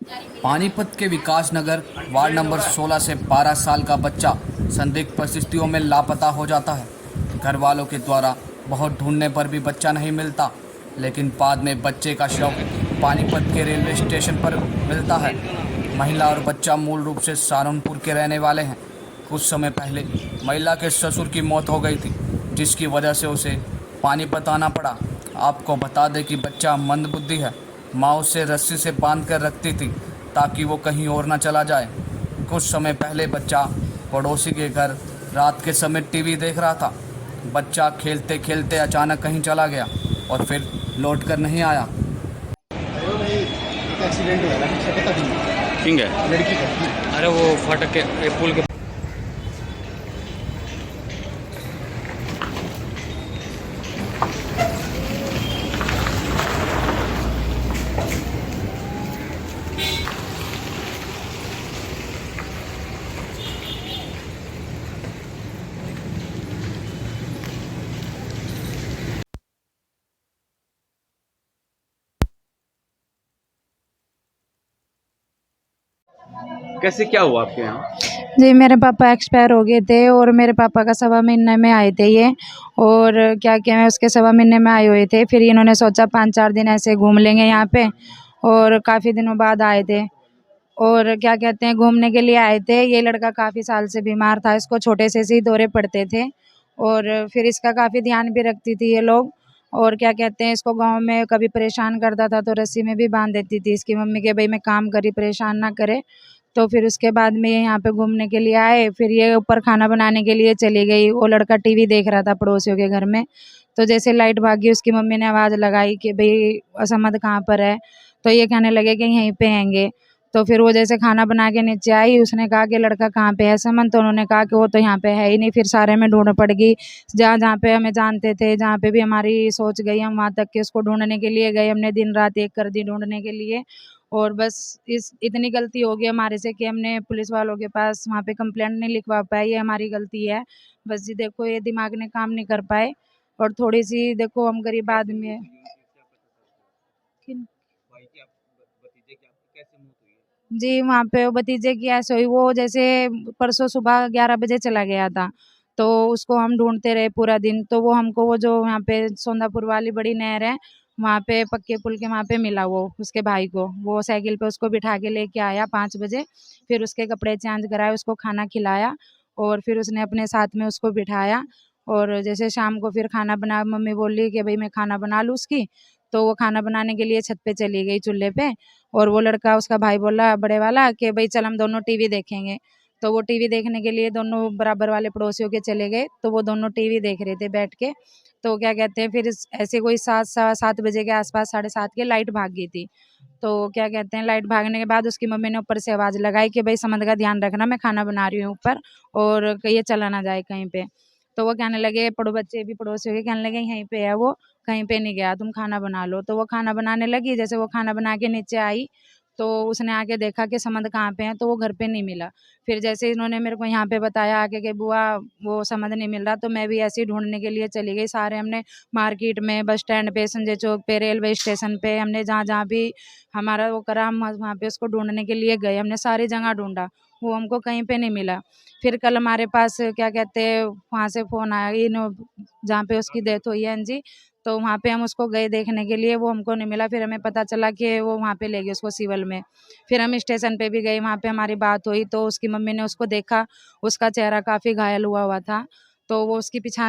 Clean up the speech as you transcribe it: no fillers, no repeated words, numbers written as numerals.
पानीपत के विकास नगर ward number 16 से 12 साल का बच्चा संदिग्ध परिस्थितियों में लापता हो जाता है। घर वालों के द्वारा बहुत ढूंढने पर भी बच्चा नहीं मिलता, लेकिन बाद में बच्चे का शव पानीपत के रेलवे स्टेशन पर मिलता है। महिला और बच्चा मूल रूप से सहारनपुर के रहने वाले हैं। कुछ समय पहले महिला के ससुर की मौत हो गई थी, जिसकी वजह से उसे पानीपत आना पड़ा। आपको बता दें कि बच्चा मंदबुद्धि है। माँ उसे रस्सी से बांध कर रखती थी ताकि वो कहीं और ना चला जाए। कुछ समय पहले बच्चा पड़ोसी के घर रात के समय टीवी देख रहा था। बच्चा खेलते खेलते अचानक कहीं चला गया और फिर लौट कर नहीं आया। अरे भाई एक एक्सीडेंट हुआ है पीछे पता नहीं किंग है। लड़की का। अरे वो फाटक के पुल के कैसे क्या हुआ आपके यहाँ? जी, मेरे पापा एक्सपायर हो गए थे और मेरे पापा का 1.25 महीने में आए थे ये। और क्या क्या है, उसके 1.25 महीने में आए हुए थे। फिर इन्होंने सोचा 5-4 दिन ऐसे घूम लेंगे यहाँ पे, और काफ़ी दिनों बाद आए थे। और क्या कहते हैं, घूमने के लिए आए थे। ये लड़का काफ़ी साल से बीमार था, इसको छोटे से ही दौरे पड़ते थे और फिर इसका काफ़ी ध्यान भी रखती थी ये लोग। और क्या कहते हैं, इसको गाँव में कभी परेशान करता था तो रस्सी में भी बांध देती थी इसकी मम्मी के, भाई मैं काम करी परेशान ना करे। तो फिर उसके बाद में ये यहाँ पे घूमने के लिए आए। फिर ये ऊपर खाना बनाने के लिए चली गई। वो लड़का टीवी देख रहा था पड़ोसियों के घर में। तो जैसे लाइट भागी, उसकी मम्मी ने आवाज़ लगाई कि भाई असमद कहाँ पर है। तो ये कहने लगे कि यहीं पे हैंगे। तो फिर वो जैसे खाना बना के नीचे आई, उसने कहा कि लड़का कहाँ पे है समन। तो उन्होंने कहा कि वो तो यहाँ पे है ही नहीं। फिर सारे में ढूंढ पड़ गई, जहाँ जहाँ पे हमें जानते थे, जहाँ पे भी हमारी सोच गई, हम वहाँ तक के उसको ढूंढने के लिए गए। हमने दिन रात एक कर दी ढूंढने के लिए। और बस इस इतनी गलती हो गई हमारे से कि हमने पुलिस वालों के पास वहाँ पे कंप्लेंट नहीं लिखवा पाए। ये हमारी गलती है। बस जी देखो, ये दिमाग ने काम नहीं कर पाए। और थोड़ी सी देखो, हम गरीब आदमी है। जी, वहाँ पे वो भतीजे की ऐसे हुई, वो जैसे परसों सुबह 11 बजे चला गया था। तो उसको हम ढूँढते रहे पूरा दिन। तो वो हमको, वो जो यहाँ पे सोंदापुर वाली बड़ी नहर है, वहाँ पे पक्के पुल के वहाँ पे मिला वो उसके भाई को। वो साइकिल पे उसको बिठा के लेके आया 5 बजे। फिर उसके कपड़े चेंज कराए, उसको खाना खिलाया और फिर उसने अपने साथ में उसको बिठाया। और जैसे शाम को फिर खाना बना, मम्मी बोली कि भई मैं खाना बना लूँ उसकी। तो वो खाना बनाने के लिए छत पे चली गई, चूल्हे पे। और वो लड़का, उसका भाई बोला बड़े वाला कि भाई चल हम दोनों टीवी देखेंगे। तो वो टीवी देखने के लिए दोनों बराबर वाले पड़ोसियों के चले गए। तो वो दोनों टीवी देख रहे थे बैठ के। तो क्या कहते हैं, फिर ऐसे कोई 7 सवा 7 बजे के आसपास, 7:30 के, लाइट भाग गई थी। तो क्या कहते हैं, लाइट भागने के बाद उसकी मम्मी ने ऊपर से आवाज़ लगाई कि भाई समद का ध्यान रखना, मैं खाना बना रही हूँ ऊपर, और ये चला ना जाए कहीं पे। तो वो कहने लगे, बच्चे भी पड़ोसियों के कहने लगे यहीं पे है वो, कहीं पे नहीं गया, तुम खाना बना लो। तो वो खाना बनाने लगी। जैसे वो खाना बना के नीचे आई, तो उसने आके देखा कि समद कहाँ पे है, तो वो घर पे नहीं मिला। फिर जैसे इन्होंने मेरे को यहाँ पे बताया आके कि बुआ वो समद नहीं मिल रहा, तो मैं भी ऐसे ही ढूँढने के लिए चली गई। सारे हमने मार्केट में, बस स्टैंड पे, संजय चौक पे, रेलवे स्टेशन पे, हमने जहाँ-जहाँ भी हमारा वो करा, हम वहाँ पे उसको ढूँढने के लिए गए। हमने सारी जगह ढूँढा, वो हमको कहीं पे नहीं मिला। फिर कल हमारे पास क्या कहते हैं, वहाँ से फ़ोन आया, जहाँ पे उसकी डेथ हुई है अंजी, तो वहाँ पे हम उसको गए देखने के लिए, वो हमको नहीं मिला। फिर हमें पता चला कि वो वहाँ पे ले गए उसको सिविल में। फिर हम स्टेशन पे भी गए, वहाँ पे हमारी बात हुई, तो उसकी मम्मी ने उसको देखा, उसका चेहरा काफ़ी घायल हुआ हुआ था। तो वो उसकी पहचान